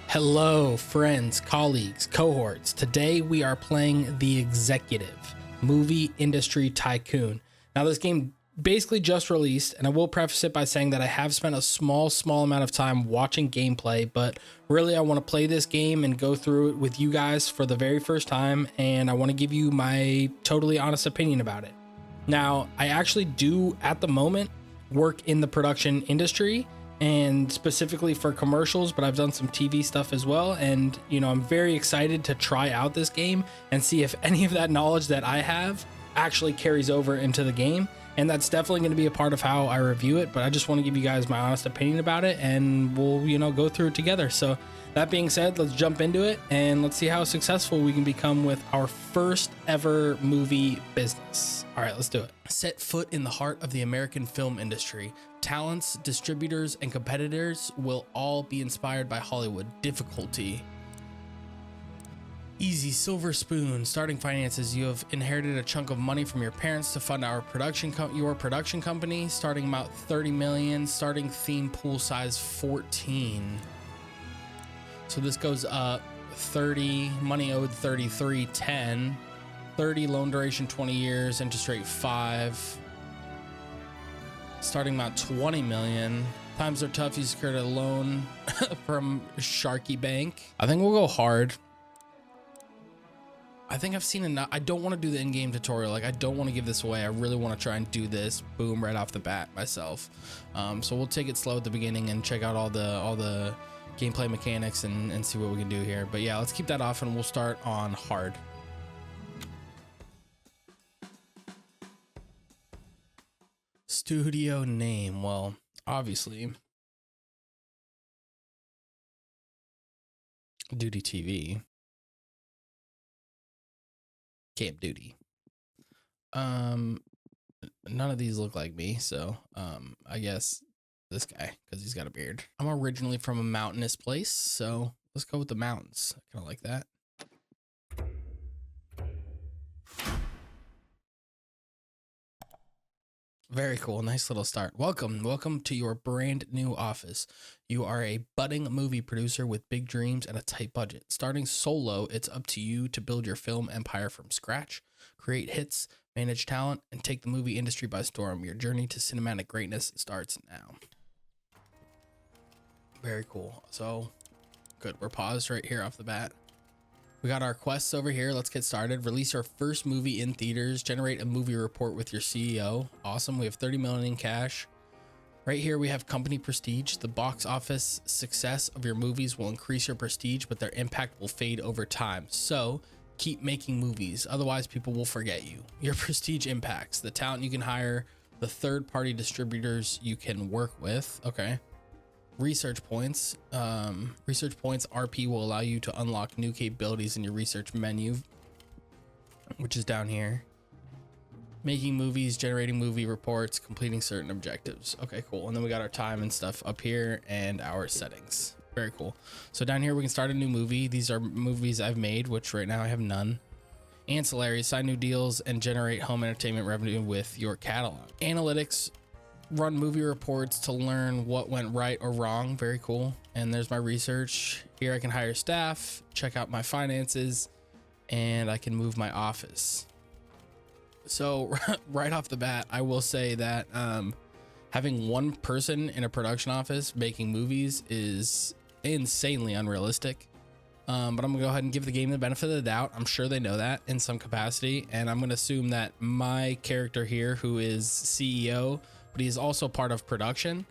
Hello, friends, colleagues, cohorts. Today we are playing The Executive, Movie Industry Tycoon. Now, this game basically just released, and I will preface it by saying that I have spent a small amount of time watching gameplay, but really I want to play this game and go through it with you guys for the very first time, and I want to give you my totally honest opinion about it. Now, I actually do, at the moment, work in the production industry, and specifically for commercials, but I've done some TV stuff as well. And, you know, I'm very excited to try out this game and see if any of that knowledge that I have actually carries over into the game. And that's definitely going to be a part of how I review it, but I just want to give you guys my honest opinion about it, and we'll, you know, go through it together. So that being said, let's jump into it and let's see how successful we can become with our first ever movie business. All right, let's do it. Set foot in the heart of the American film industry. Talents, distributors, and competitors will all be inspired by Hollywood. Difficulty: easy, silver spoon. Starting finances: you have inherited a chunk of money from your parents to fund our your production company. Starting amount 30 million. Starting theme pool size 14. So this goes up 30, money owed 33, 10, 30, loan duration 20 years, interest rate 5. Starting amount 20 million. Times are tough. You secured a loan from Sharky Bank. I think we'll go hard. I think I've seen enough. I don't want to do the in-game tutorial. Like, I don't want to give this away. I really want to try and do this boom right off the bat myself. So we'll take it slow at the beginning and check out all the gameplay mechanics and see what we can do here. But yeah, let's keep that off and we'll start on hard. Studio name, well, obviously Duty TV. Camp Duty. None of these look like me, so I guess this guy, because he's got a beard. I'm originally from a mountainous place, so let's go with the mountains. I kind of like that. Very cool. Nice little start. Welcome to your brand new office. You are a budding movie producer with big dreams and a tight budget. Starting solo, it's up to you to build your film empire from scratch, create hits, manage talent, and take the movie industry by storm. Your journey to cinematic greatness starts now. Very cool. So good. We're paused right here off the bat. We got our quests over here. Let's get started. Release our first movie in theaters. Generate a movie report with your CEO. Awesome. We have 30 million in cash. Right here we have company prestige. The box office success of your movies will increase your prestige, but their impact will fade over time. So keep making movies. Otherwise, people will forget you. Your prestige impacts the talent you can hire, the third-party distributors you can work with. Okay. Research points. Research points RP will allow you to unlock new capabilities in your research menu, which is down here. Making movies, generating movie reports, completing certain objectives. Okay, cool. And then we got our time and stuff up here and our settings. Very cool. So down here we can start a new movie. These are movies I've made, which right now I have none. Ancillaries: sign new deals and generate home entertainment revenue with your catalog. Analytics: run movie reports to learn what went right or wrong. Very cool. And there's my research. Here I can hire staff, check out my finances, and I can move my office. So right off the bat, I will say that having one person in a production office making movies is insanely unrealistic. But I'm gonna go ahead and give the game the benefit of the doubt. I'm sure they know that in some capacity, and I'm gonna assume that my character here, who is CEO, but he's also part of production,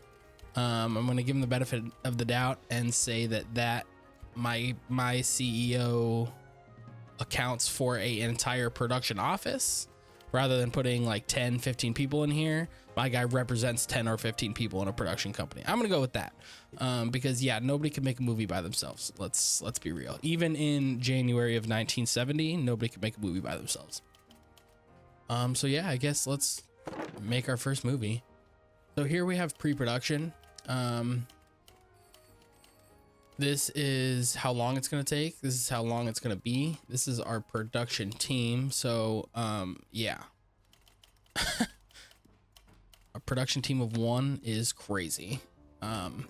I'm going to give him the benefit of the doubt and say that my CEO accounts for an entire production office rather than putting like 10-15 people in here. My guy represents 10 or 15 people in a production company. I'm going to go with that because yeah, nobody can make a movie by themselves. Let's be real. Even in January of 1970, nobody could make a movie by themselves. So yeah, I guess let's make our first movie. So here we have pre-production. This is how long it's going to take. This is how long it's going to be. This is our production team. So, yeah. A production team of 1 is crazy.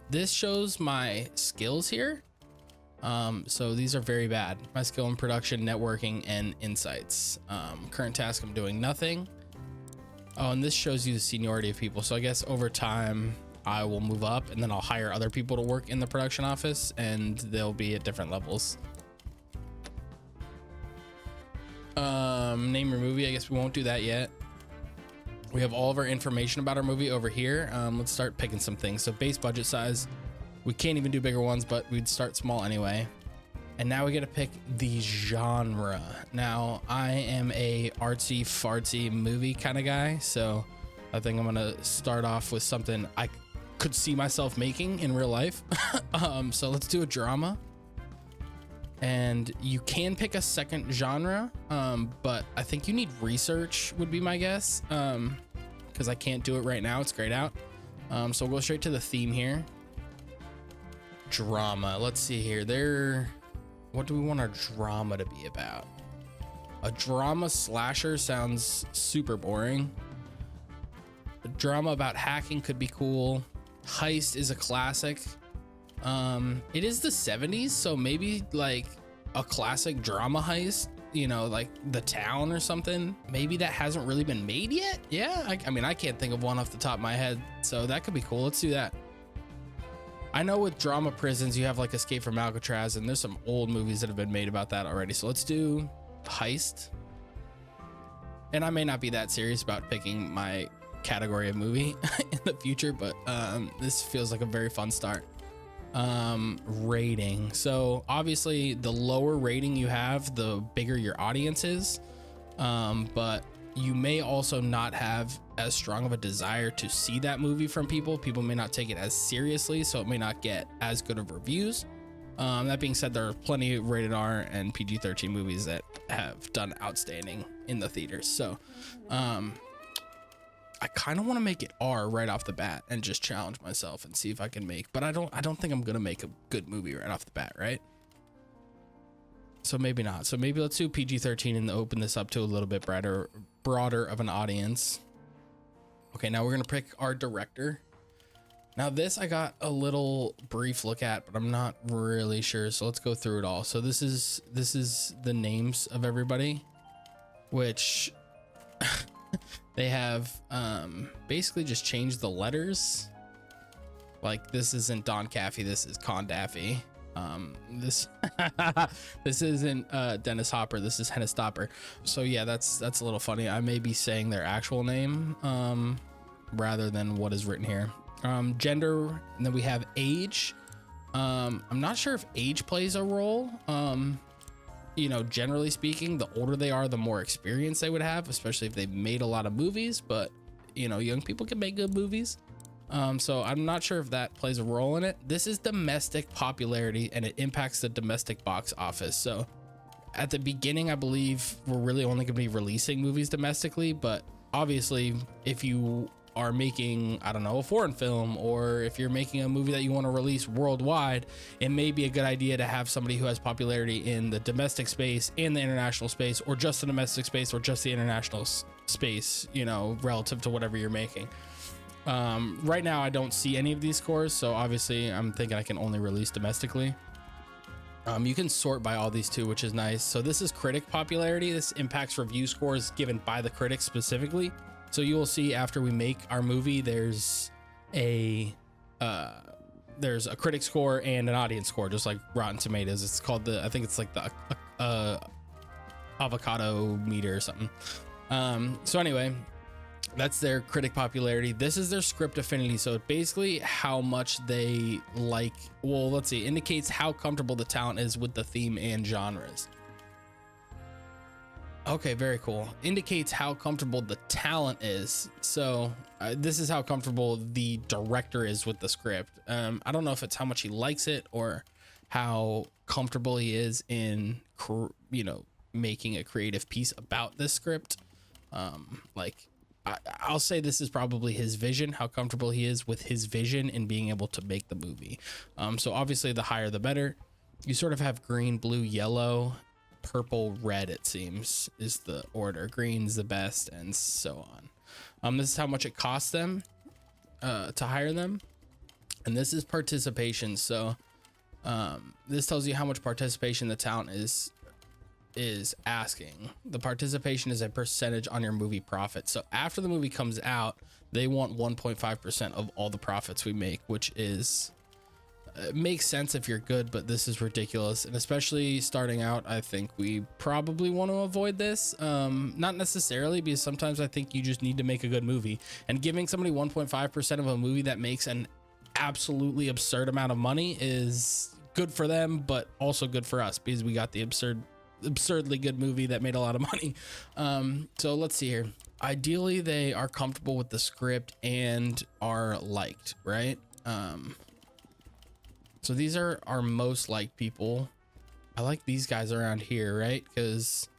This shows my skills here. So these are very bad. My skill in production, networking, and insights. Current task, I'm doing nothing. Oh, and this shows you the seniority of people. So I guess over time I will move up, and then I'll hire other people to work in the production office, and they'll be at different levels. Name your movie. I guess we won't do that yet. We have all of our information about our movie over here. Let's start picking some things. So base budget size, we can't even do bigger ones, but we'd start small anyway. And now we get to pick the genre. Now I am a artsy fartsy movie kind of guy, so I think I'm gonna start off with something I could see myself making in real life. So let's do a drama. And you can pick a second genre, but I think you need research would be my guess, because I can't do it right now. It's grayed out. So we'll go straight to the theme here. Drama. Let's see here. What do we want our drama to be about? A drama slasher sounds super boring. A drama about hacking could be cool. Heist is a classic. It is the 70s, so maybe like a classic drama heist, you know, like The Town or something. Maybe that hasn't really been made yet. Yeah, I mean, I can't think of one off the top of my head, so that could be cool. Let's do that. I know with drama prisons, you have like Escape from Alcatraz, and there's some old movies that have been made about that already. So let's do heist. And I may not be that serious about picking my category of movie in the future, but this feels like a very fun start. Rating. So obviously the lower rating you have, the bigger your audience is. But you may also not have as strong of a desire to see that movie from people. People may not take it as seriously, so it may not get as good of reviews. That being said, there are plenty of rated R and PG-13 movies that have done outstanding in the theaters. So, I kind of want to make it R right off the bat and just challenge myself and see if I can make, but I don't think I'm going to make a good movie right off the bat, right? So maybe not. So maybe let's do PG-13 and open this up to a little bit broader of an audience. Okay, now we're going to pick our director. Now this I got a little brief look at, but I'm not really sure. So let's go through it all. So this is the names of everybody, which they have basically just changed the letters. Like this isn't Don Caffey, this is Con Daffy. This isn't Dennis Hopper, this is Hennis Stopper. So yeah, that's a little funny. I may be saying their actual name rather than what is written here. Gender, and then we have age. I'm not sure if age plays a role. You know, generally speaking, the older they are, the more experience they would have, especially if they've made a lot of movies. But you know, young people can make good movies. So I'm not sure if that plays a role in it. This is domestic popularity, and it impacts the domestic box office. So at the beginning, I believe we're really only going to be releasing movies domestically, but obviously if you are making, I don't know, a foreign film, or if you're making a movie that you want to release worldwide, it may be a good idea to have somebody who has popularity in the domestic space and the international space, or just the domestic space, or just the international space, you know, relative to whatever you're making. Right now I don't see any of these scores, so obviously I'm thinking I can only release domestically. You can sort by all these too, which is nice. So this is critic popularity. This impacts review scores given by the critics specifically. So you will see after we make our movie, there's a critic score and an audience score, just like Rotten Tomatoes. It's called I think it's like the avocado meter or something. So anyway, that's their critic popularity. This is their script affinity. So basically how much they like, well, let's see, indicates how comfortable the talent is with the theme and genres. Okay, very cool. Indicates how comfortable the talent is. So this is how comfortable the director is with the script. I don't know if it's how much he likes it or how comfortable he is in, you know, making a creative piece about this script. I'll say this is probably his vision, how comfortable he is with his vision and being able to make the movie. So obviously the higher the better. You sort of have green, blue, yellow, purple, red, it seems is the order. Green's the best, and so on. This is how much it costs them to hire them, and this is participation. So This tells you how much participation the talent is asking. The participation is a percentage on your movie profit. So after the movie comes out, they want 1.5% of all the profits we make, which is makes sense if you're good, but this is ridiculous. And especially starting out, I think we probably want to avoid this. Not necessarily, because sometimes I think you just need to make a good movie, and giving somebody 1.5% of a movie that makes an absolutely absurd amount of money is good for them, but also good for us because we got the absurdly good movie that made a lot of money. So let's see here. Ideally, they are comfortable with the script and are liked, right? So these are our most liked people. I like these guys around here, right? Because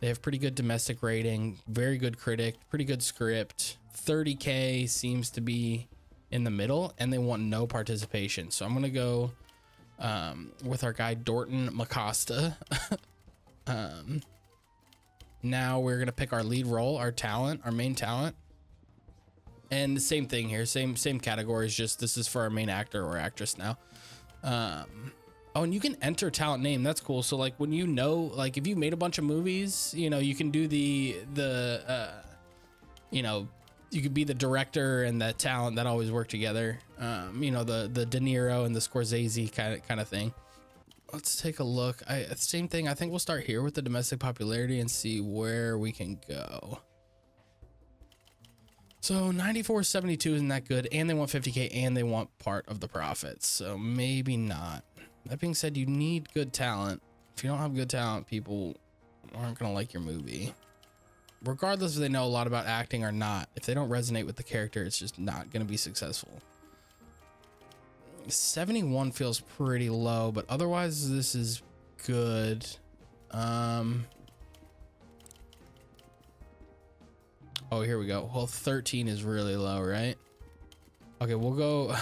they have pretty good domestic rating, very good critic, pretty good script. 30K seems to be in the middle, and they want no participation. So I'm gonna go with our guy Dorton Macosta. Now we're gonna pick our lead role, our talent, our main talent, and the same thing here, same categories, just this is for our main actor or actress now. Oh, and you can enter talent name. That's cool. So like when you know, like if you made a bunch of movies, you know, you can do the you know, you could be the director and the talent that always work together. You know, the De Niro and the Scorsese kind of thing. Let's take a look. Same thing. I think we'll start here with the domestic popularity and see where we can go. So 94.72 isn't that good, and they want 50K, and they want part of the profits, so maybe not. That being said, you need good talent. If you don't have good talent, people aren't gonna like your movie. Regardless if they know a lot about acting or not, if they don't resonate with the character, it's just not gonna be successful. 71 feels pretty low, but otherwise this is good. Oh, here we go. Well, 13 is really low, right? Okay, we'll go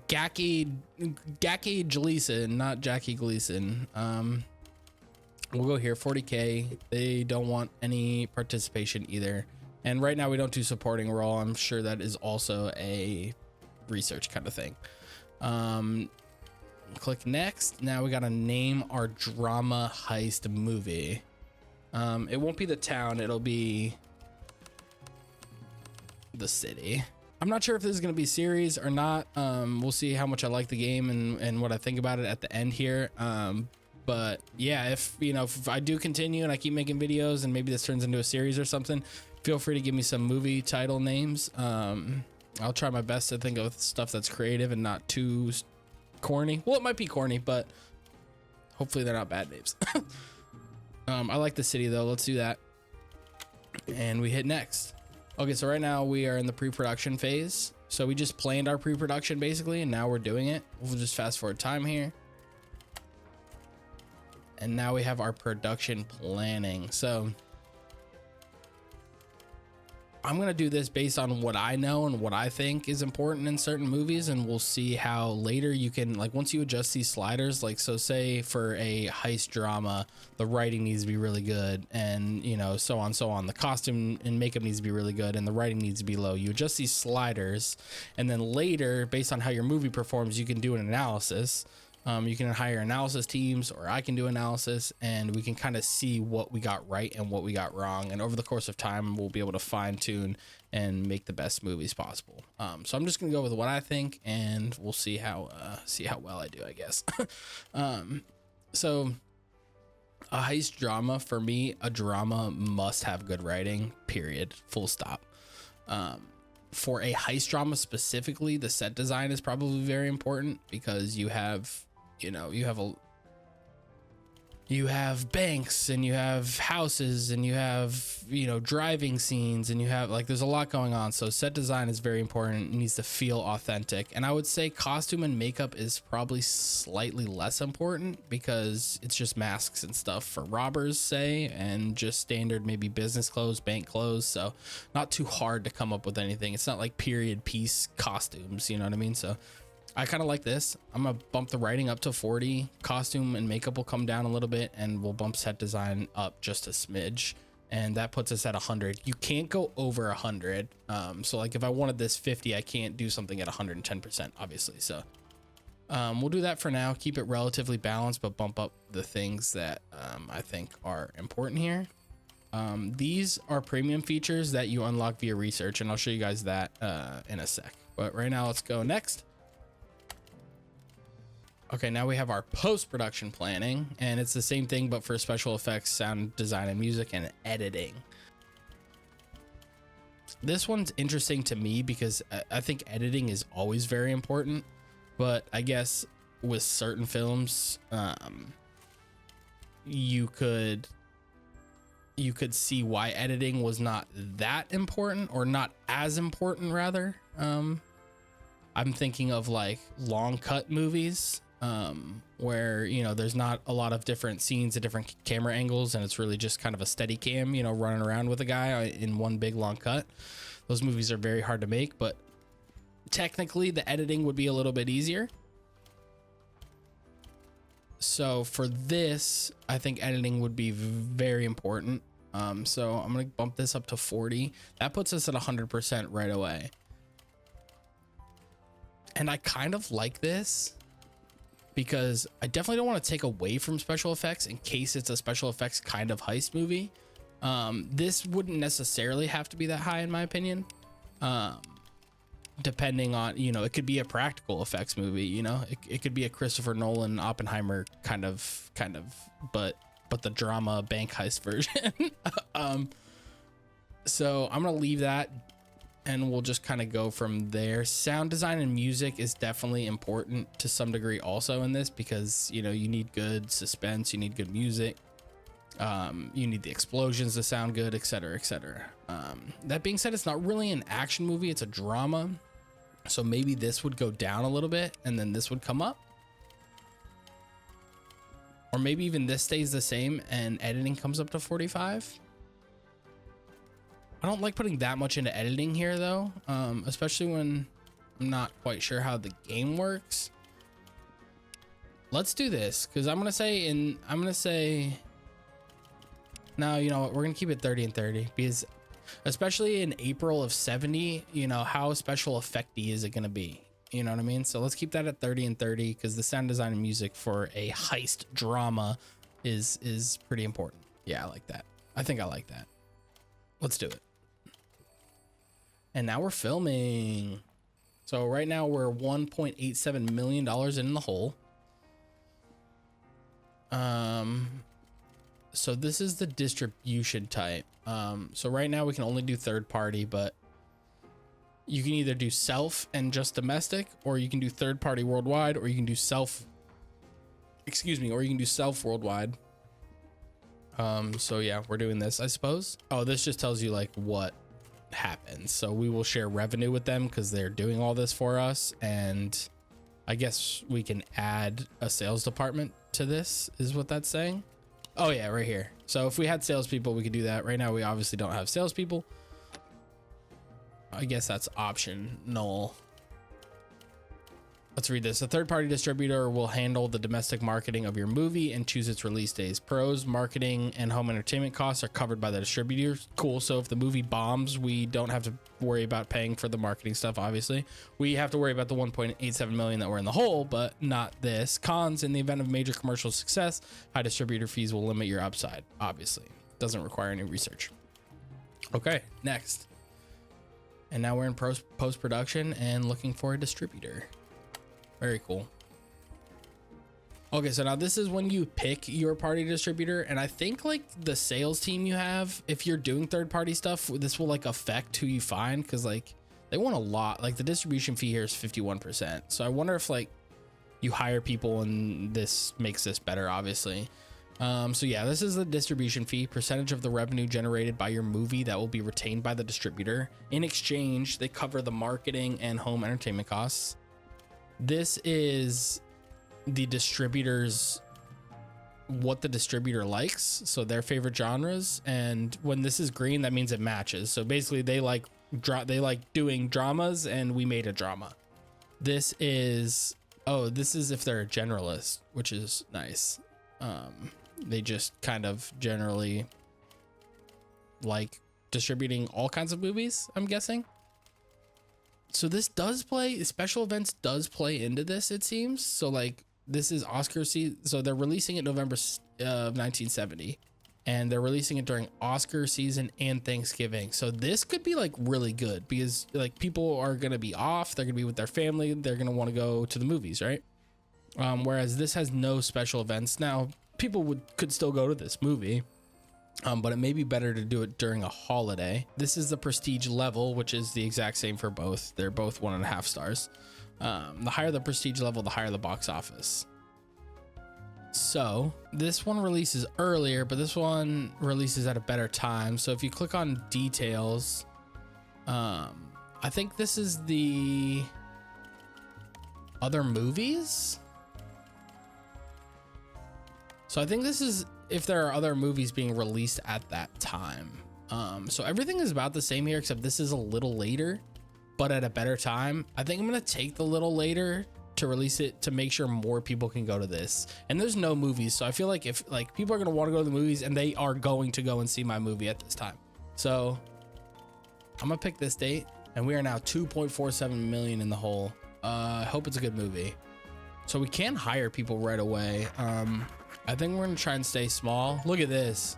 Gaki Gleason, not Jackie Gleason. We'll go here, 40K. They don't want any participation either. And right now we don't do supporting role. I'm sure that is also a research kind of thing. Click next. Now we gotta name our drama heist movie. It won't be the town, it'll be the city. I'm not sure if this is going to be series or not. We'll see how much I like the game and what I think about it at the end here. But yeah, if you know, if I do continue and I keep making videos and maybe this turns into a series or something, feel free to give me some movie title names. I'll try my best to think of stuff that's creative and not too corny. Well, it might be corny, but hopefully they're not bad names. I like the city though. Let's do that. And we hit next. Okay, so right now we are in the pre-production phase. So we just planned our pre-production basically, and now we're doing it. We'll just fast forward time here. And now we have our production planning. So I'm going to do this based on what I know and what I think is important in certain movies, and we'll see how later you can, like, once you adjust these sliders, like, so say for a heist drama, the writing needs to be really good, and, you know, so on. The costume and makeup needs to be really good, and the writing needs to be low. You adjust these sliders, and then later, based on how your movie performs, you can do an analysis. You can hire analysis teams, or I can do analysis, and we can kind of see what we got right and what we got wrong. And over the course of time, we'll be able to fine tune and make the best movies possible. So I'm just gonna go with what I think, and we'll see how well I do, I guess. So a heist drama, for me, a drama must have good writing, period, full stop. For a heist drama specifically, the set design is probably very important, because you have, you know, you have banks, and you have houses, and you have, you know, driving scenes, and you have, like, there's a lot going on. So set design is very important. It needs to feel authentic. And I would say costume and makeup is probably slightly less important, because it's just masks and stuff for robbers, say, and just standard maybe business clothes, bank clothes. So not too hard to come up with anything. It's not like period piece costumes, you know what I mean? So I kind of like this. I'm gonna bump the writing up to 40. Costume and makeup will come down a little bit, and we'll bump set design up just a smidge, and that puts us at 100. You can't go over 100. So like if I wanted this 50, I can't do something at 110%, obviously. So We'll do that for now. Keep it relatively balanced, but bump up the things that I think are important here. These are premium features that you unlock via research, and I'll show you guys that in a sec. But right now, let's go next. Okay, now we have our post-production planning, and it's the same thing, but for special effects, sound design, and music, and editing. This one's interesting to me because I think editing is always very important, but I guess with certain films, you could see why editing was not that important, or not as important rather. I'm thinking of like long cut movies, where, you know, there's not a lot of different scenes and different camera angles, and it's really just kind of a steady cam, you know, running around with a guy in one big long cut. Those movies are very hard to make, but technically the editing would be a little bit easier. So for this, I think editing would be very important. So I'm going to bump this up to 40. That puts us at 100% right away. And I kind of like this because I definitely don't want to take away from special effects in case it's a special effects kind of heist movie. This wouldn't necessarily have to be that high in my opinion. Depending on, you know, it could be a practical effects movie, you know, it could be a Christopher Nolan Oppenheimer kind of, but the drama bank heist version. So I'm gonna leave that, and we'll just kind of go from there. Sound design and music is definitely important to some degree also in this, because, you know, you need good suspense, you need good music, you need the explosions to sound good, etc., etc. That being said, it's not really an action movie, it's a drama, so maybe this would go down a little bit and then this would come up, or maybe even this stays the same and editing comes up to 45. I don't like putting that much into editing here though, especially when I'm not quite sure how the game works. Let's do this, because I'm gonna say no, you know what, we're gonna keep it 30 and 30, because especially in April of 70, you know, how special effecty is it gonna be? You know what I mean? So let's keep that at 30 and 30, because the sound design and music for a heist drama is pretty important. Yeah, I like that. I think I like that. Let's do it. And now we're filming. So right now we're $1.87 million in the hole. So this is the distribution type. So right now we can only do third party, but you can either do self and just domestic, or you can do third party worldwide, or you can do self, or you can do self worldwide. So yeah, we're doing this, I suppose. Oh, this just tells you like what happens. So we will share revenue with them because they're doing all this for us. And I guess we can add a sales department to this, is what that's saying. Oh yeah, right here. So if we had salespeople, we could do that. Right now, we obviously don't have salespeople. I guess that's optional. Let's read this. A third-party distributor will handle the domestic marketing of your movie and choose its release days. Pros, marketing, and home entertainment costs are covered by the distributors. Cool. So if the movie bombs, we don't have to worry about paying for the marketing stuff, obviously. We have to worry about the 1.87 million that we're in the hole, but not this. Cons: in the event of major commercial success, high distributor fees will limit your upside, obviously. Doesn't require any research. Okay, next. And now we're in post-production and looking for a distributor. Very cool. Okay, so now this is when you pick your party distributor, and I think like the sales team you have, if you're doing third-party stuff, this will like affect who you find, because like they want a lot. Like the distribution fee here is 51%. So I wonder if like you hire people and this makes this better, obviously. So yeah, this is the distribution fee, percentage of the revenue generated by your movie that will be retained by the distributor. In exchange, they cover the marketing and home entertainment costs. This is the distributors, what the distributor likes, so their favorite genres, and when this is green, that means it matches. So basically they like doing dramas, and we made a drama. This is if they're a generalist, which is nice. They just kind of generally like distributing all kinds of movies, I'm guessing. So this does play, special events does play into this, it seems. So like this is Oscar season. So they're releasing it November of 1970, and they're releasing it during Oscar season and Thanksgiving. So this could be like really good because like people are going to be off. They're going to be with their family. They're going to want to go to the movies, right? Whereas this has no special events. Now people could still go to this movie. But it may be better to do it during a holiday. This is the prestige level, which is the exact same for both. They're both 1.5 stars. The higher the prestige level, the higher the box office. So this one releases earlier, but this one releases at a better time. So if you click on details, I think this is the other movies. So I think this is if there are other movies being released at that time. So everything is about the same here, except this is a little later, but at a better time. I think I'm gonna take the little later to release it to make sure more people can go to this. And there's no movies, so I feel like if like people are gonna want to go to the movies, and they are going to go and see my movie at this time. So I'm gonna pick this date, and we are now 2.47 million in the hole. I hope it's a good movie. So we can hire people right away. I think we're gonna try and stay small. Look at this.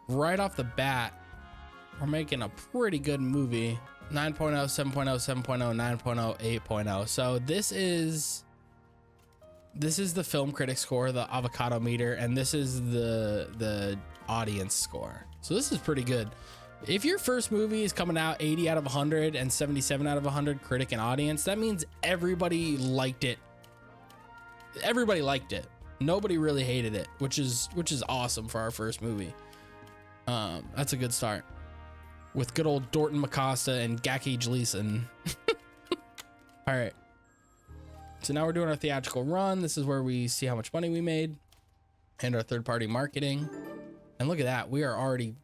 Right off the bat, we're making a pretty good movie. 9.0, 7.0, 7.0, 9.0, 8.0. So this is the film critic score, the avocado meter, and this is the audience score. So this is pretty good. If your first movie is coming out 80 out of 100 and 77 out of 100 critic and audience, that means everybody liked it. Everybody liked it. Nobody really hated it, which is awesome for our first movie. That's a good start with good old Dorton McCosta and Gaki Gleason. All right. So now we're doing our theatrical run. This is where we see how much money we made and our third-party marketing. And look at that. We are already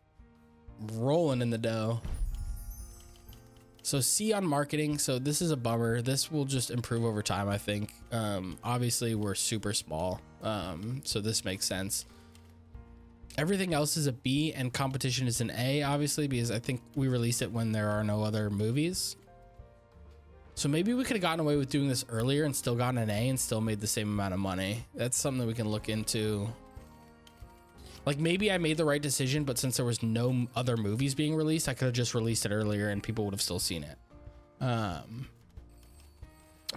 rolling in the dough. So C on marketing. So this is a bummer. This will just improve over time, I think. Obviously we're super small. So this makes sense. Everything else is a B and competition is an A, obviously, because I think we released it when there are no other movies. So maybe we could have gotten away with doing this earlier and still gotten an A and still made the same amount of money. That's something that we can look into. Like maybe I made the right decision, but since there was no other movies being released, I could have just released it earlier and people would have still seen it.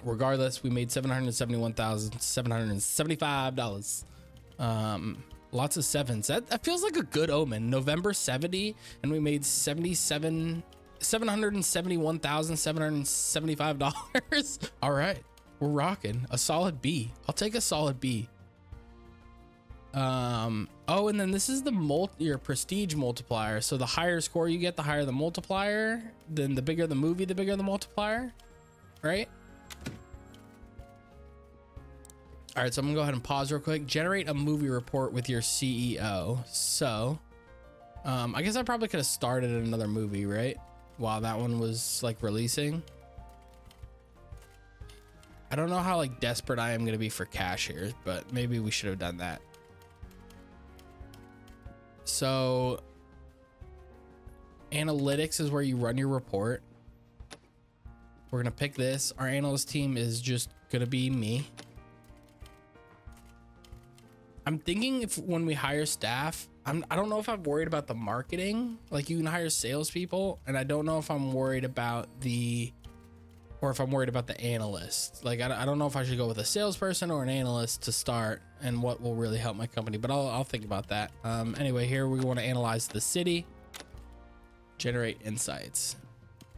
Regardless, we made $771,775. Lots of sevens. That feels like a good omen. November 70, and we made $771,775. All right, we're rocking. A solid B. I'll take a solid B. Oh, and then this is your prestige multiplier. So the higher score you get, the higher the multiplier. Then the bigger the movie, the bigger the multiplier, right? All right, so I'm gonna go ahead and pause real quick. Generate a movie report with your CEO. So I guess I probably could have started another movie, right, while that one was like releasing. I don't know how like desperate I am gonna be for cash here, but maybe we should have done that. So analytics is where you run your report. We're gonna pick this. Our analyst team is just gonna be me. I'm thinking if when we hire staff, I don't know if I'm worried about the marketing. Like you can hire salespeople, and I don't know if I'm worried about or if I'm worried about the analyst. Like I don't know if I should go with a salesperson or an analyst to start, and what will really help my company. But I'll think about that. Anyway, here we want to analyze the city, generate insights,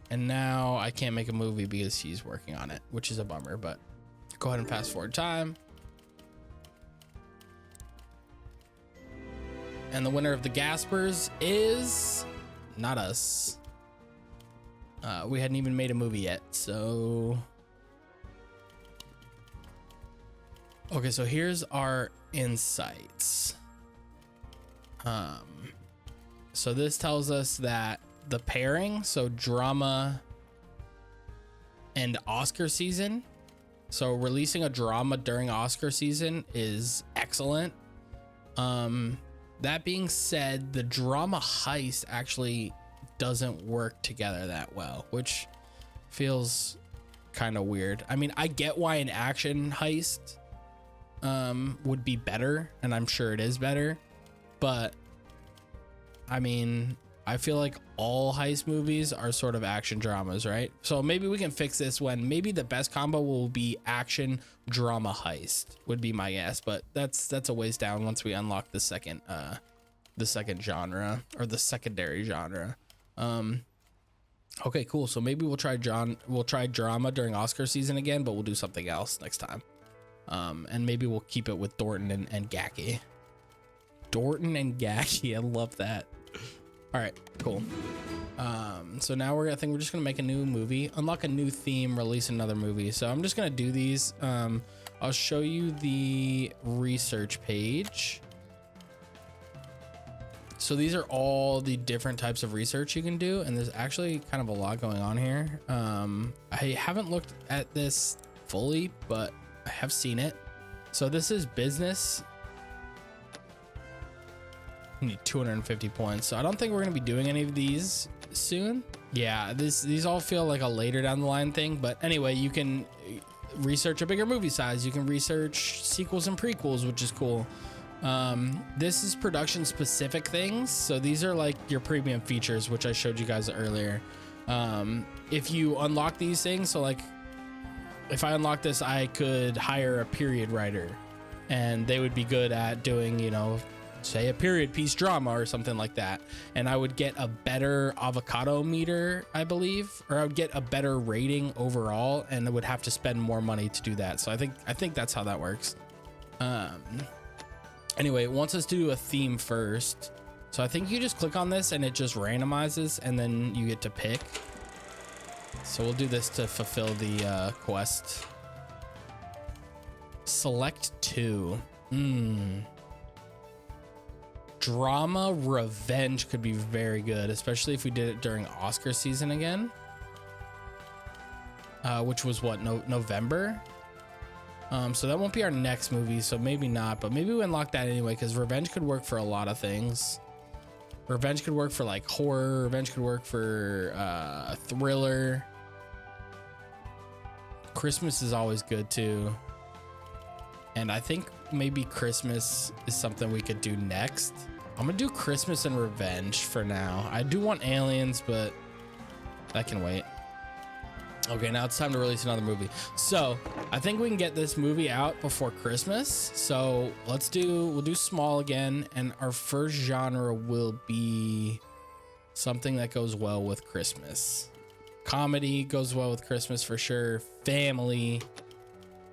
and now I can't make a movie because he's working on it, which is a bummer. But go ahead and fast forward time. And the winner of the Gaspers is not us. We hadn't even made a movie yet, so. Okay, so here's our insights. So this tells us that the pairing, so drama and Oscar season. So releasing a drama during Oscar season is excellent. That being said, the drama heist actually doesn't work together that well, which feels kind of weird. I mean, I get why an action heist would be better, and I'm sure it is better, but I mean, I feel like all heist movies are sort of action dramas, right? So maybe we can fix this when maybe the best combo will be action drama heist would be my guess, but that's a ways down once we unlock the second genre, or the secondary genre. Okay, cool. So maybe we'll try drama during Oscar season again, but we'll do something else next time. And maybe we'll keep it with Dorton and Gacky. Dorton and Gacky, I love that. All right, cool. So now I think we're just gonna make a new movie, unlock a new theme, release another movie. So I'm just gonna do these. I'll show you the research page. So these are all the different types of research you can do, and there's actually kind of a lot going on here. I haven't looked at this fully, but I have seen it. So this is business. You need 250 points. So I don't think we're gonna be doing any of these soon. Yeah, these all feel like a later down the line thing, but anyway, you can research a bigger movie size. You can research sequels and prequels, which is cool. This is production specific things. So these are like your premium features, which I showed you guys earlier. If you unlock these things, so like if I unlock this, I could hire a period writer and they would be good at doing, you know, say a period piece drama or something like that. And I would get a better avocado meter, I believe, or I would get a better rating overall, and I would have to spend more money to do that. So I think that's how that works. Anyway, it wants us to do a theme first. So I think you just click on this and it just randomizes, and then you get to pick. So we'll do this to fulfill the quest. Select 2. Drama revenge could be very good, especially if we did it during Oscar season again. Which was what, November? So that won't be our next movie, so maybe not, but maybe we unlock that anyway, because revenge could work for a lot of things. Revenge could work for like horror. Revenge could work for thriller. Christmas is always good too. And I think maybe Christmas is something we could do next. I'm gonna do Christmas and revenge for now. I do want aliens, but that can wait. Okay, now it's time to release another movie. So I think we can get this movie out before Christmas. So we'll do small again. And our first genre will be something that goes well with Christmas. Comedy goes well with Christmas for sure. Family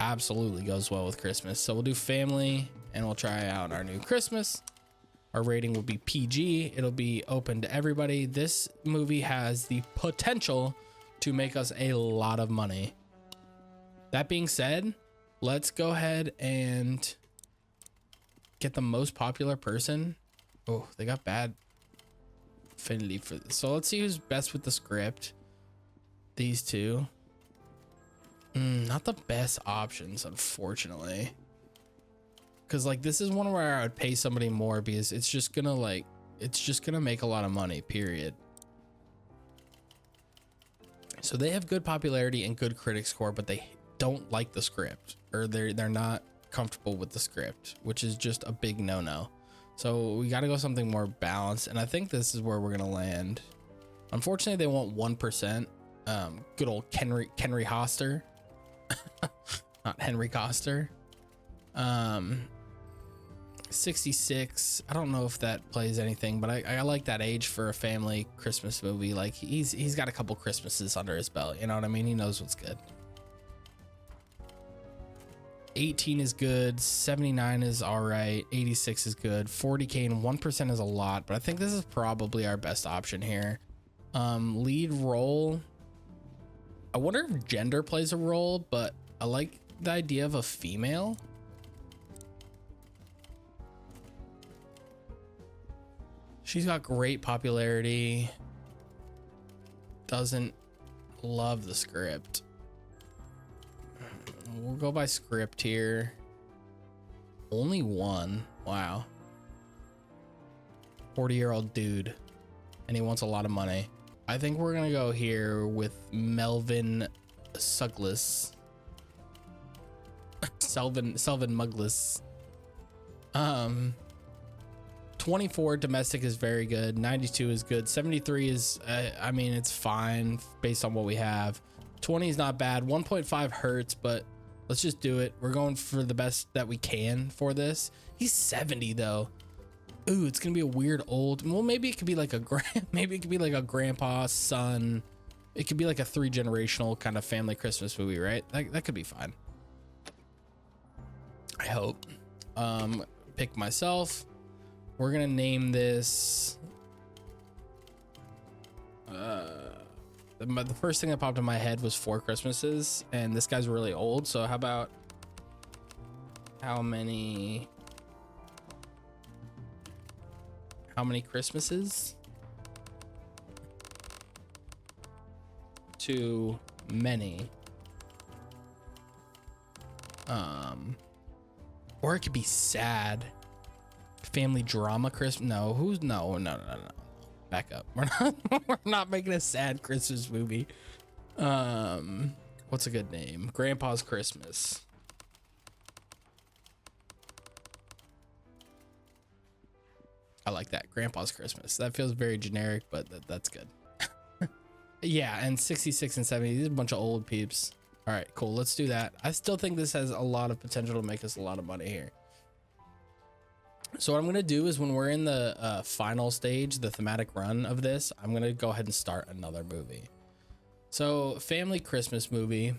absolutely goes well with Christmas. So we'll do family and we'll try out our new Christmas. Our rating will be PG. It'll be open to everybody. This movie has the potential to make us a lot of money. That being said, let's go ahead and get the most popular person. Oh, they got bad affinity for this. So let's see who's best with the script. These two. Not the best options, unfortunately. Because like this is one where I would pay somebody more because it's just gonna make a lot of money, period. So they have good popularity and good critic score, but they don't like the script, or they're not comfortable with the script, which is just a big no-no. So we got to go something more balanced, and I think this is where we're gonna land. Unfortunately, they want 1%. Good old Henry Hoster, not Henry Coster. 66. I don't know if that plays anything, but I like that age for a family Christmas movie. Like he's got a couple Christmases under his belt, you know what I mean? He knows what's good. 18 is good, 79 is all right, 86 is good, 40k and 1% is a lot, but I think this is probably our best option here. Lead role, I wonder if gender plays a role, but I like the idea of a female. She's got great popularity. Doesn't love the script. We'll go by script here. Only one. Wow. 40-year-old dude. And he wants a lot of money. I think we're gonna go here with Melvin Suglas. Selvin Muglis. 24 domestic is very good. 92 is good. 73 is I mean, it's fine based on what we have. 20 is not bad. 1.5 hurts, but let's just do it. We're going for the best that we can for this. He's 70 though. Ooh, it's gonna be a weird old, well, maybe it could be like a maybe it could be like a grandpa, son. It could be like a 3-generational kind of family Christmas movie, right? That could be fine, I hope. Pick myself. We're gonna name this the first thing that popped in my head was 4 Christmases, and this guy's really old, so how about how many Christmases? Too many. Or it could be sad. Family drama Christmas. No, no. Back up. We're not making a sad Christmas movie. What's a good name? Grandpa's Christmas. I like that. Grandpa's Christmas. That feels very generic, but that's good. Yeah, and 66 and 70. These are a bunch of old peeps. All right, cool. Let's do that. I still think this has a lot of potential to make us a lot of money here. So what I'm going to do is when we're in the final stage, the thematic run of this, I'm going to go ahead and start another movie. So family Christmas movie.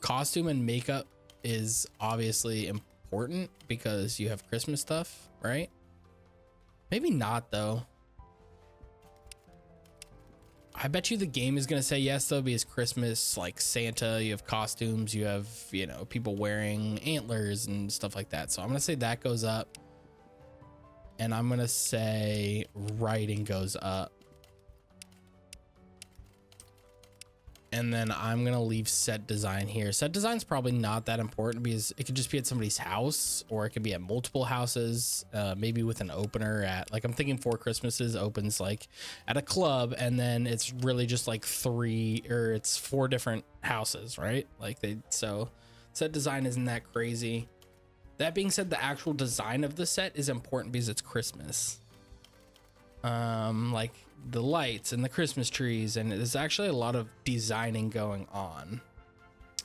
Costume and makeup is obviously important because you have Christmas stuff, right? Maybe not though. I bet you the game is going to say yes though, because Christmas, like Santa, you have costumes, you have, you know, people wearing antlers and stuff like that. So I'm going to say that goes up, and I'm going to say writing goes up. And then I'm going to leave set design here. Set design is probably not that important because it could just be at somebody's house, or it could be at multiple houses, maybe with an opener at, like, I'm thinking 4 Christmases opens like at a club, and then it's really just like 4 different houses, right? Like so set design isn't that crazy. That being said, the actual design of the set is important because it's Christmas. Like the lights and the Christmas trees, and there's actually a lot of designing going on,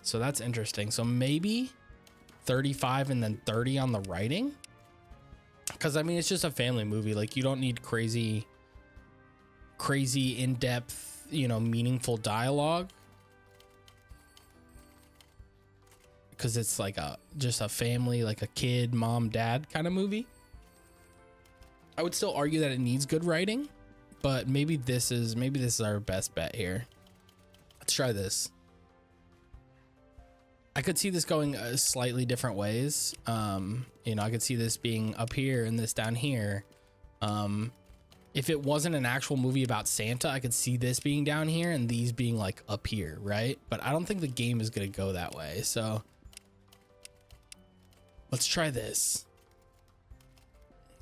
so that's interesting. So maybe 35 and then 30 on the writing, because I mean, it's just a family movie. Like, you don't need crazy in-depth, you know, meaningful dialogue, because it's like just a family, like a kid, mom, dad kind of movie. I would still argue that it needs good writing, but maybe this is our best bet here. Let's try this. I could see this going slightly different ways. You know, I could see this being up here and this down here. If it wasn't an actual movie about Santa, I could see this being down here and these being like up here, right? But I don't think the game is going to go that way. So let's try this.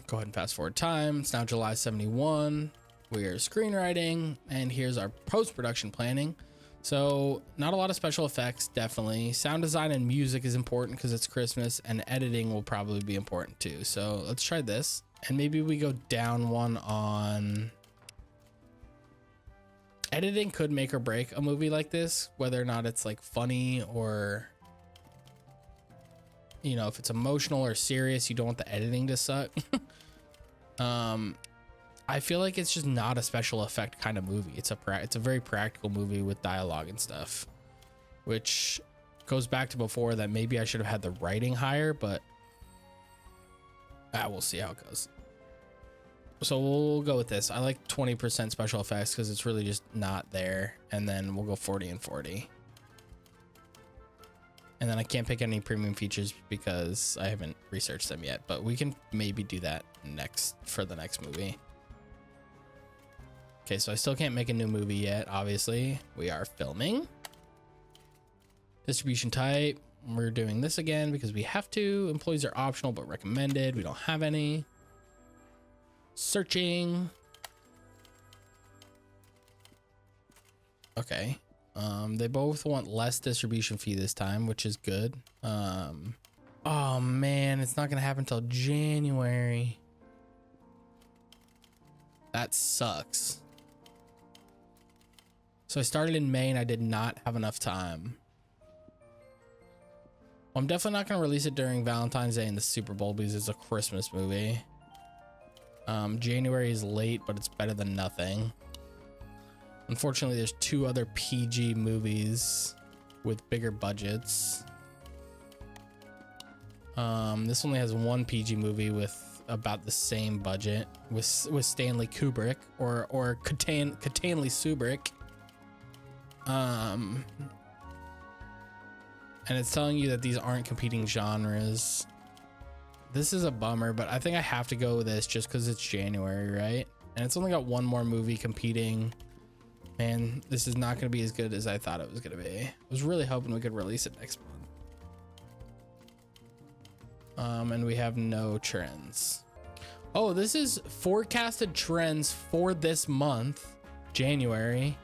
Go ahead and fast forward time. It's now July 71. We are screenwriting, and here's our post-production planning. So not a lot of special effects, definitely. Sound design and music is important because it's Christmas, and editing will probably be important too. So let's try this, and maybe we go down one on editing. Could make or break a movie like this, whether or not it's like funny, or, you know, if it's emotional or serious, you don't want the editing to suck. I feel like it's just not a special effect kind of movie. It's a very practical movie with dialogue and stuff, which goes back to before that maybe I should have had the writing higher, but we'll see how it goes. So we'll go with this. I like 20% special effects because it's really just not there, and then we'll go 40 and 40. And then I can't pick any premium features because I haven't researched them yet, but we can maybe do that for the next movie. Okay, so I still can't make a new movie yet, obviously. We are filming. Distribution type, we're doing this again because we have to. Employees are optional but recommended. We don't have any. Searching. Okay. They both want less distribution fee this time, which is good. Oh man, it's not gonna happen till January. That sucks. So I started in May and I did not have enough time. Well, I'm definitely not gonna release it during Valentine's Day and the Super Bowl because it's a Christmas movie. January is late, but it's better than nothing. Unfortunately, there's 2 other PG movies with bigger budgets. This only has 1 PG movie with about the same budget with Stanley Kubrick or Katanley Subrick. And it's telling you that these aren't competing genres. This is a bummer, but I think I have to go with this just because it's January, right? And it's only got 1 more movie competing. Man, this is not going to be as good as I thought it was going to be. I was really hoping we could release it next month. And we have no trends. Oh, this is forecasted trends for this month, January,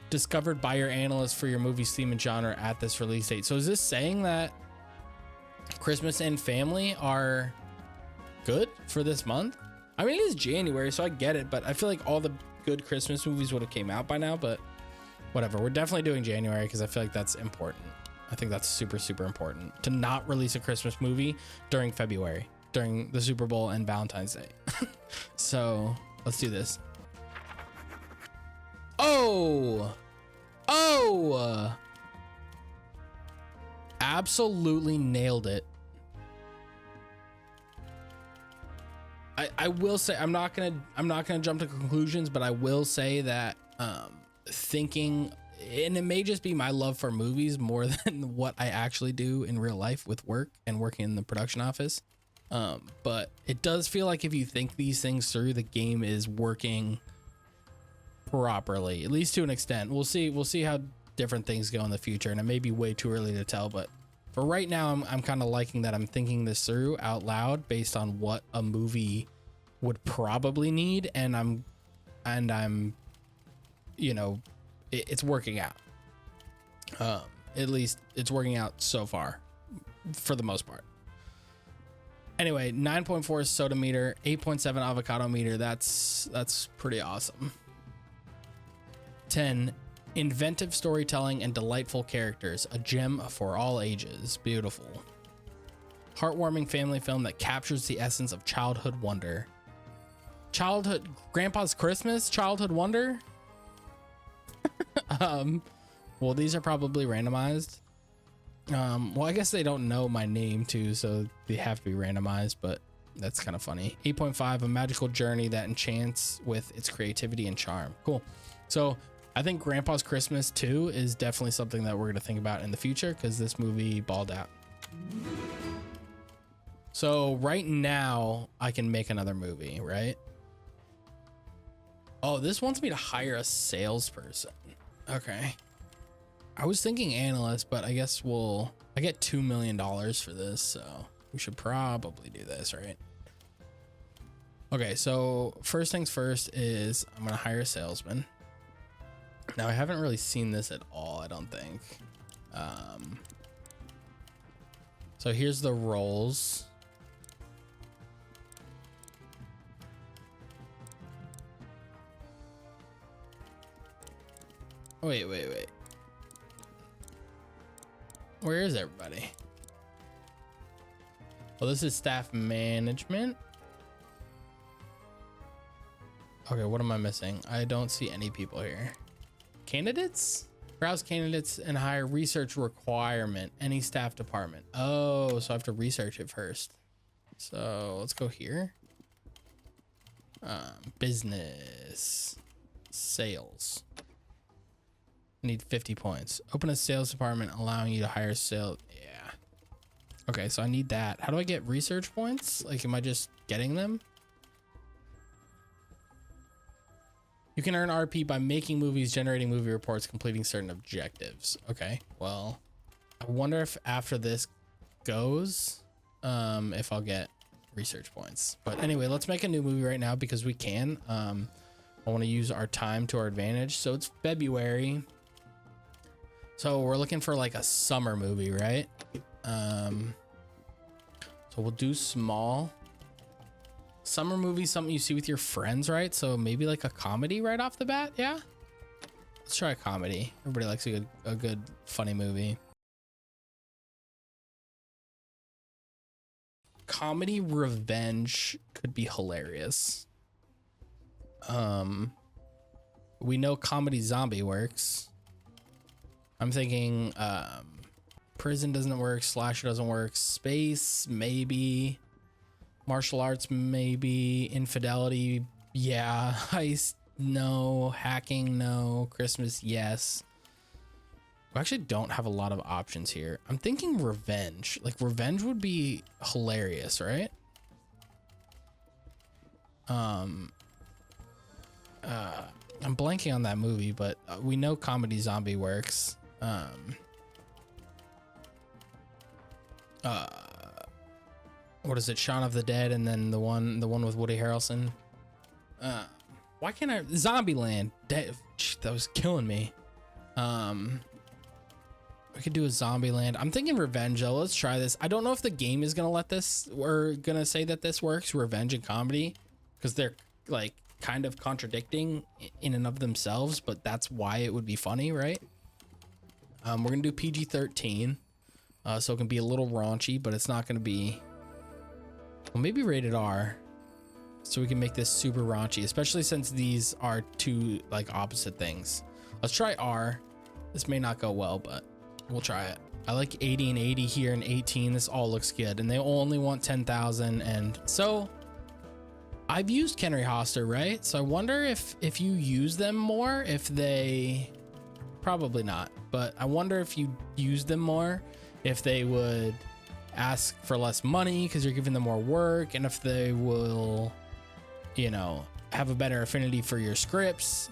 discovered by your analyst for your movie's theme and genre at this release date. So is this saying that Christmas and family are good for this month? I mean, it is January, so I get it, but I feel like all the good Christmas movies would have came out by now, but whatever. We're definitely doing January because I feel like that's important. I think that's super, super important to not release a Christmas movie during February, during the Super Bowl and Valentine's Day. So let's do this. Oh, absolutely nailed it. I will say I'm not gonna jump to conclusions, but I will say that thinking, and it may just be my love for movies more than what I actually do in real life with work and working in the production office, but it does feel like if you think these things through, the game is working properly, at least to an extent. We'll see how different things go in the future, and it may be way too early to tell, but for right now, I'm kind of liking that I'm thinking this through out loud based on what a movie would probably need, and I'm, you know, it's working out. At least it's working out so far, for the most part. Anyway, 9.4 soda meter, 8.7 avocado meter. That's pretty awesome. 10. Inventive storytelling and delightful characters, a gem for all ages. Beautiful. Heartwarming family film that captures the essence of childhood wonder. Childhood, Grandpa's Christmas, childhood wonder. Well, these are probably randomized. Well, I guess they don't know my name too, so they have to be randomized, but that's kind of funny. 8.5, a magical journey that enchants with its creativity and charm. Cool. So I think Grandpa's Christmas 2 is definitely something that we're going to think about in the future because this movie balled out. So right now I can make another movie, right? Oh, this wants me to hire a salesperson. Okay. I was thinking analyst, but I guess I get $2 million for this, so we should probably do this, right? Okay, so first things first is I'm going to hire a salesman. Now, I haven't really seen this at all, I don't think. So here's the roles. Wait. Where is everybody? Well, this is staff management. Okay, what am I missing? I don't see any people here. Candidates? Browse candidates and hire research requirement. Any staff department. Oh, so I have to research it first. So let's go here. Business. Sales. Need 50 points. Open a sales department allowing you to hire sales. Yeah. Okay, so I need that. How do I get research points? Like, am I just getting them? You can earn RP by making movies, generating movie reports, completing certain objectives. Okay, well, I wonder if after this goes, if I'll get research points. But anyway, let's make a new movie right now because we can. I want to use our time to our advantage. So it's February. So we're looking for like a summer movie, right? So we'll do small. Summer movie, something you see with your friends, right? So maybe like a comedy right off the bat. Yeah. Let's try a comedy. Everybody likes a good funny movie. Comedy revenge could be hilarious. We know comedy zombie works. I'm thinking prison doesn't work, slasher doesn't work, space maybe, martial arts maybe, infidelity yeah, heist no, hacking no, Christmas yes. We actually don't have a lot of options here. I'm thinking revenge. Like revenge would be hilarious, right? I'm blanking on that movie, but we know comedy zombie works. What is it? Shaun of the Dead, and then the one with Woody Harrelson. Why can't I? Zombieland. That was killing me. We could do a Zombieland. I'm thinking revenge though. Let's try this. I don't know if the game is gonna let this, or gonna say that this works, revenge and comedy, because they're like kind of contradicting in and of themselves, but that's why it would be funny, right? We're gonna do PG-13, so it can be a little raunchy, but it's not gonna be, well, maybe rated R, so we can make this super raunchy, especially since these are two like opposite things. Let's try R. This may not go well, but we'll try it. I like 80 and 80 here and 18. This all looks good, and they only want 10,000. And so I've used Kenry Hoster, right? So I wonder if you use them more, if they, probably not, but I wonder if you use them more, if they would ask for less money because you're giving them more work, and if they will, you know, have a better affinity for your scripts.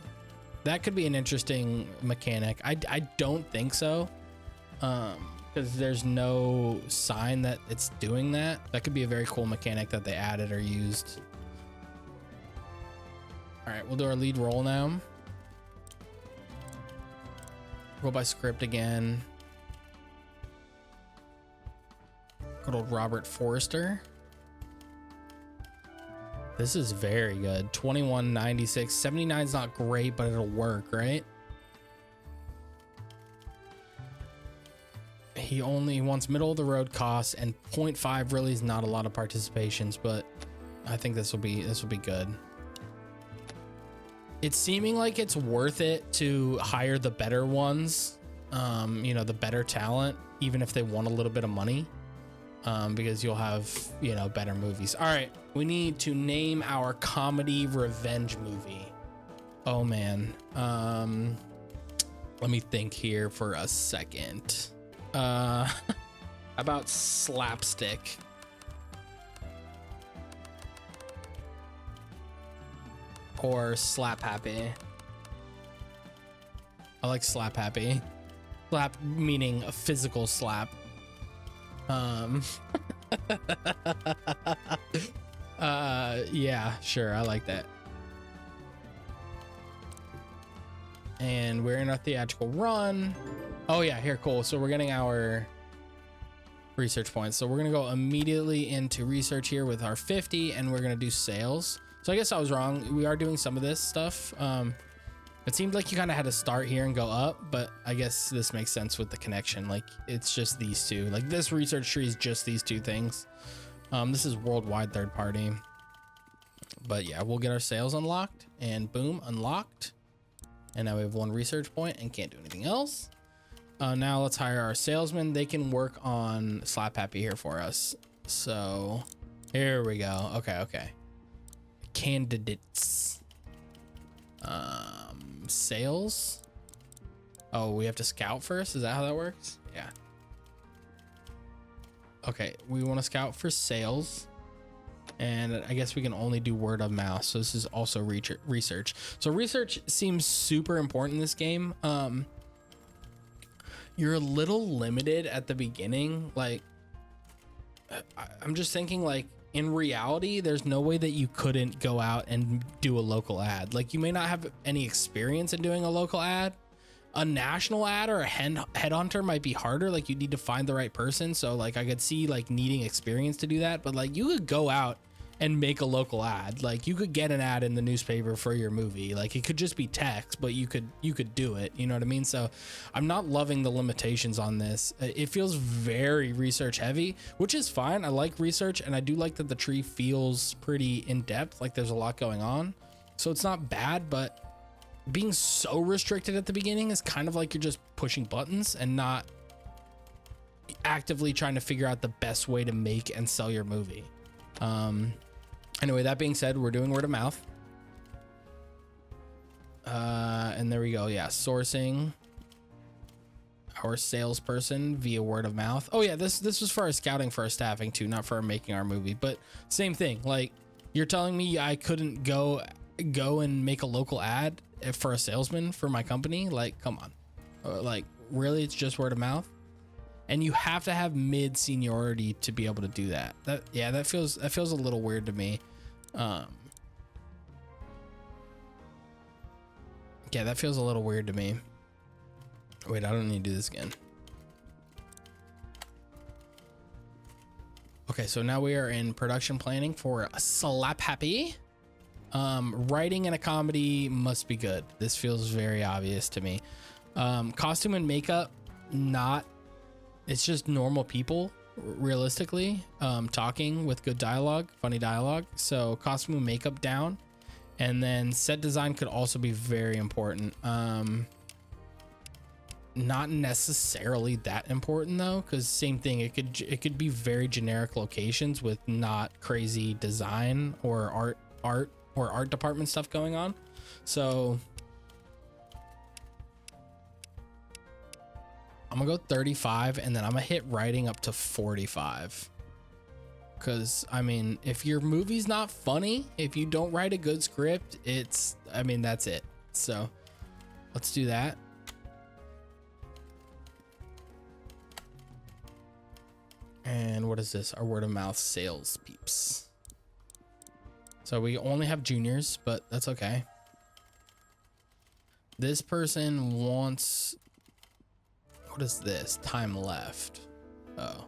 That could be an interesting mechanic. I don't think so, because there's no sign that it's doing that. That could be a very cool mechanic that they added or used. All right, we'll do our lead role now. Go by script again. Good old Robert Forster. This is very good. 21.96. 79 is not great, but it'll work, right? He only wants middle of the road costs, and 0.5 really is not a lot of participations, but I think this will be good. It's seeming like it's worth it to hire the better ones, you know, the better talent, even if they want a little bit of money. Because you'll have, you know, better movies. All right, we need to name our comedy revenge movie. Oh man, let me think here for a second. About slapstick. Or slap happy. I like slap happy. Slap meaning a physical slap. Yeah, sure, I like that. And we're in our theatrical run. Oh yeah, here, cool. So we're getting our research points. So we're gonna go immediately into research here with our 50, and we're gonna do sales. So I guess I was wrong. We are doing some of this stuff. It seemed like you kind of had to start here and go up, but I guess this makes sense with the connection. Like it's just these two. Like this research tree is just these two things. This is worldwide third party. But yeah, we'll get our sales unlocked, and boom, unlocked. And now we have one research point and can't do anything else. Now let's hire our salesman. They can work on Slap Happy here for us. So here we go. Okay. Candidates. Sales. Oh, we have to scout first. Is that how that works? Yeah. Okay, we want to scout for sales, and I guess we can only do word of mouth. So this is also research. So research seems super important in this game. You're a little limited at the beginning. Like I'm just thinking, like in reality, there's no way that you couldn't go out and do a local ad. Like, you may not have any experience in doing a local ad. A national ad or a headhunter might be harder. Like, you need to find the right person. So like, I could see like needing experience to do that, but like, you could go out and make a local ad. Like, you could get an ad in the newspaper for your movie. Like, it could just be text, but you could do it. You know what I mean? So I'm not loving the limitations on this. It feels very research heavy, which is fine. I like research, and I do like that the tree feels pretty in depth. Like, there's a lot going on, so it's not bad, but being so restricted at the beginning is kind of like you're just pushing buttons and not actively trying to figure out the best way to make and sell your movie. Anyway, that being said, we're doing word of mouth. And there we go. Yeah, sourcing our salesperson via word of mouth. Oh yeah, this was for our scouting, for our staffing too, not for our making our movie. But same thing. Like, you're telling me I couldn't go and make a local ad for a salesman for my company? Like, come on. Like, really? It's just word of mouth? And you have to have mid seniority to be able to do that. That feels a little weird to me. Yeah, that feels a little weird to me. Wait, I don't need to do this again. Okay, so now we are in production planning for Slap Happy. Writing in a comedy must be good. This feels very obvious to me. Costume and makeup, not. It's just normal people, realistically, talking with good dialogue, funny dialogue. So costume and makeup down. And then set design could also be very important. Not necessarily that important though, because same thing, it could be very generic locations with not crazy design or art department stuff going on. So I'm gonna go 35, and then I'm gonna hit writing up to 45. Because, I mean, if your movie's not funny, if you don't write a good script, that's it. So let's do that. And what is this? Our word of mouth sales peeps. So we only have juniors, but that's okay. This person wants, what is this? Time left. Oh.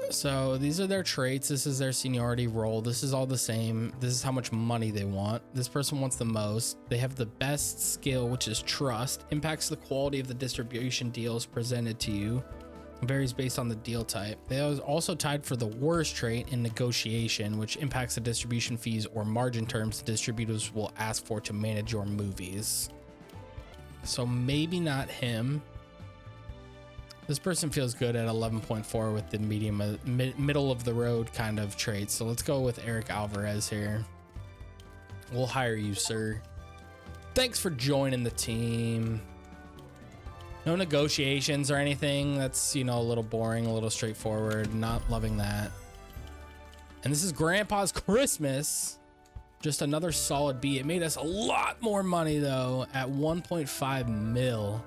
So these are their traits. This is their seniority role. This is all the same. This is how much money they want. This person wants the most. They have the best skill, which is trust. Impacts the quality of the distribution deals presented to you. Varies based on the deal type. They are also tied for the worst trait in negotiation, which impacts the distribution fees or margin terms the distributors will ask for to manage your movies. So maybe not him. This person feels good at 11.4 with the middle of the road kind of traits. So let's go with Eric Alvarez here. We'll hire you, sir. Thanks for joining the team. No negotiations or anything. That's, a little boring, a little straightforward. Not loving that. And this is Grandpa's Christmas. Just another solid B. It made us a lot more money though at 1.5 mil.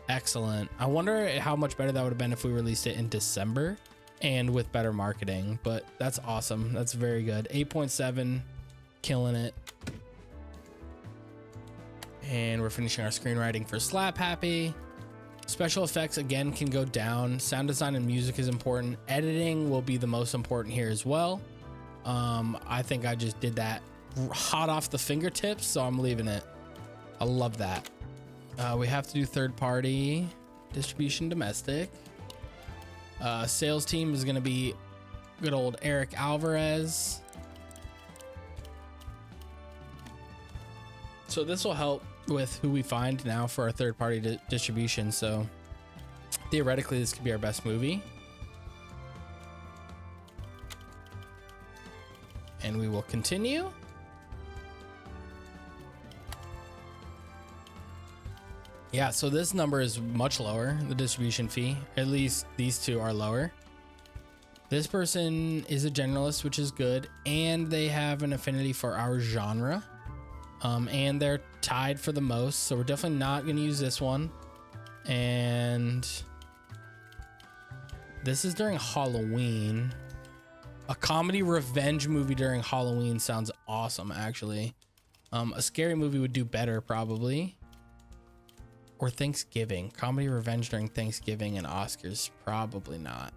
Excellent. I wonder how much better that would have been if we released it in December and with better marketing, but that's awesome. That's very good. 8.7, killing it. And we're finishing our screenwriting for Slap Happy. Special effects again can go down. Sound design and music is important. Editing will be the most important here as well. I think I just did that hot off the fingertips, so I'm leaving it. I love that. We have to do third party distribution, domestic. Sales team is going to be good old Eric Alvarez. So this will help with who we find now for our third party distribution. So theoretically, this could be our best movie. And we will continue. Yeah, so this number is much lower, the distribution fee. At least these two are lower. This person is a generalist, which is good, and they have an affinity for our genre. And they're tied for the most, so we're definitely not going to use this one. And This is during Halloween. A comedy revenge movie during Halloween sounds awesome, actually. A scary movie would do better, probably. Or Thanksgiving. Comedy revenge during Thanksgiving and Oscars, probably not.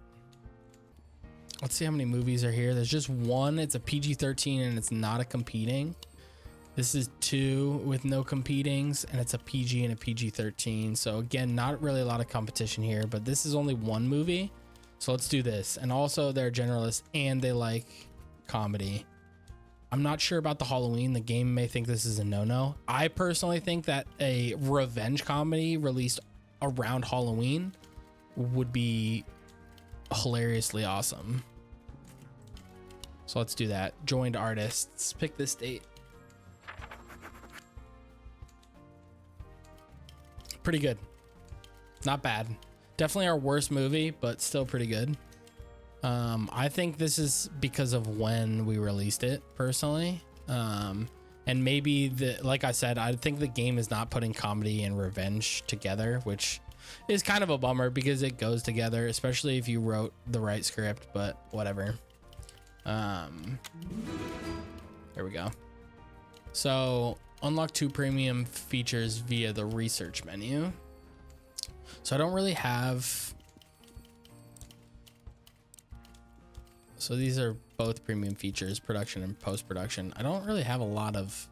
Let's see how many movies are here. There's just one. It's a PG-13 and it's not a competing. This is 2 with no competings, and it's a PG and a PG-13. So again, not really a lot of competition here, but this is only one movie. So let's do this. And also they're generalists and they like comedy. I'm not sure about the Halloween. The game may think this is a no-no. I personally think that a revenge comedy released around Halloween would be hilariously awesome. So let's do that. Joined artists. Pick this date. Pretty good. Not bad. Definitely our worst movie, but still pretty good. I think this is because of when we released it, personally. And maybe like I said, I think the game is not putting comedy and revenge together, which is kind of a bummer because it goes together, especially if you wrote the right script, but whatever. There we go. So unlock 2 premium features via the research menu. So I don't really have. So these are both premium features, production and post-production. I don't really have a lot of,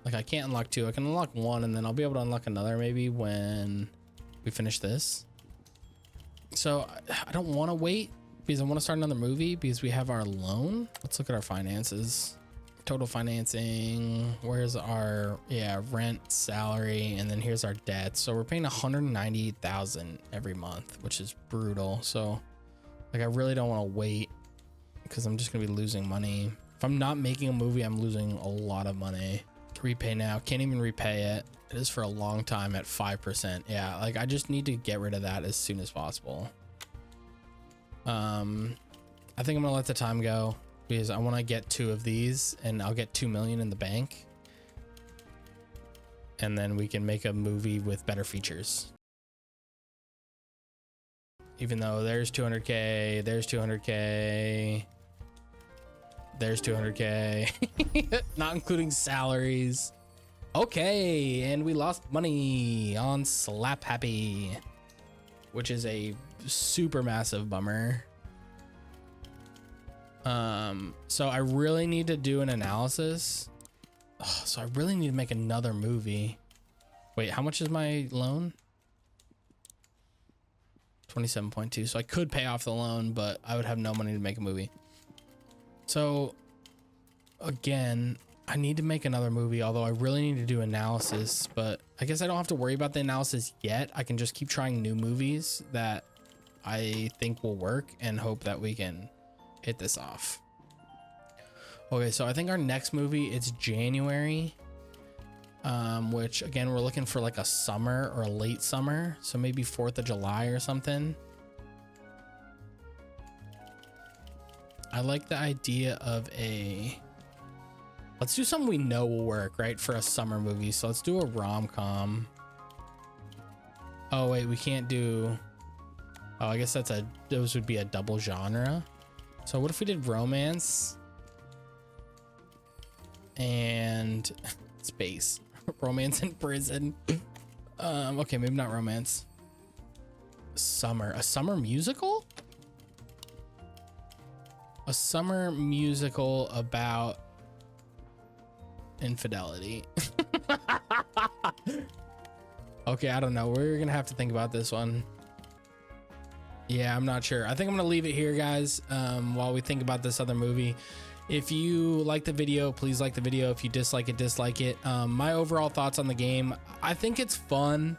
like, I can't unlock 2. I can unlock 1 and then I'll be able to unlock another maybe when we finish this. So I don't want to wait because I want to start another movie because we have our loan. Let's look at our finances. Total financing. Where's our, yeah, rent, salary, and then here's our debt. So we're paying $198,000 every month, which is brutal. So like, I really don't want to wait because I'm just gonna be losing money. If I'm not making a movie, I'm losing a lot of money. Repay now. Can't even repay it. It is for a long time at 5%. Yeah, like I just need to get rid of that as soon as possible. I think I'm gonna let the time go because I want to get 2 of these and I'll get 2 million in the bank. And then we can make a movie with better features. Even though there's 200K, there's 200K, there's 200K, not including salaries. Okay, and we lost money on Slap Happy, which is a super massive bummer. So I really need to do an analysis. Oh, so I really need to make another movie. Wait, how much is my loan? 27.2. So I could pay off the loan, but I would have no money to make a movie. So again, I need to make another movie, although I really need to do analysis, but I guess I don't have to worry about the analysis yet. I can just keep trying new movies that I think will work and hope that we can hit this off. Okay, so I think our next movie, it's January, which again, we're looking for like a summer or a late summer. So maybe 4th of July or something. I like the idea of let's do something we know will work, right? For a summer movie. So let's do a rom-com. Oh wait, we can't do, oh, I guess those would be a double genre. So what if we did romance and space? Romance in prison. Okay, maybe not romance. A summer musical? A summer musical about infidelity. Okay, I don't know. We're gonna have to think about this one. Yeah, I'm not sure. I think I'm gonna leave it here, guys, while we think about this other movie. If you like the video, please like the video. If you dislike it, dislike it. My overall thoughts on the game, I think it's fun.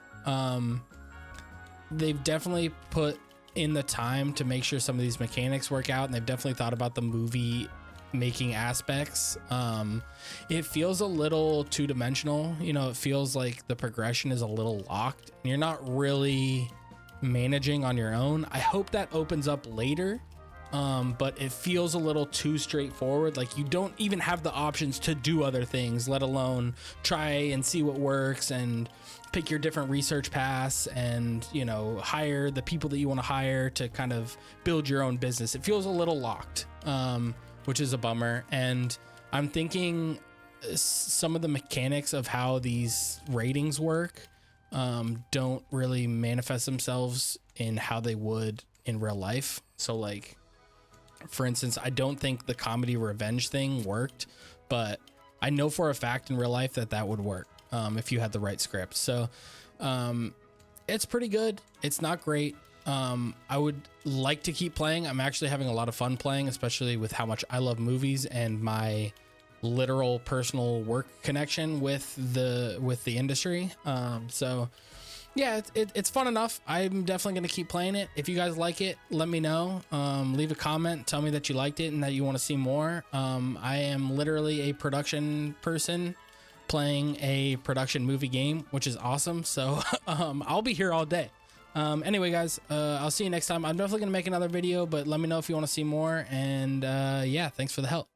They've definitely put in the time to make sure some of these mechanics work out, and they've definitely thought about the movie making aspects. It feels a little two-dimensional. You know, it feels like the progression is a little locked and you're not really managing on your own. I hope that opens up later but it feels a little too straightforward. Like you don't even have the options to do other things, let alone try and see what works and pick your different research paths and, you know, hire the people that you want to hire to kind of build your own business. It feels a little locked, which is a bummer. And I'm thinking some of the mechanics of how these ratings work don't really manifest themselves in how they would in real life. So like, for instance, I don't think the comedy revenge thing worked, but I know for a fact in real life that would work if you had the right script. So it's pretty good. It's not great. I would like to keep playing. I'm actually having a lot of fun playing, especially with how much I love movies and my literal personal work connection with the industry. So yeah, it's fun enough. I'm definitely going to keep playing it. If you guys like it, let me know. Leave a comment. Tell me that you liked it and that you want to see more. I am literally a production person playing a production movie game, which is awesome. So I'll be here all day. Anyway, guys, I'll see you next time. I'm definitely going to make another video, but let me know if you want to see more. And yeah, thanks for the help.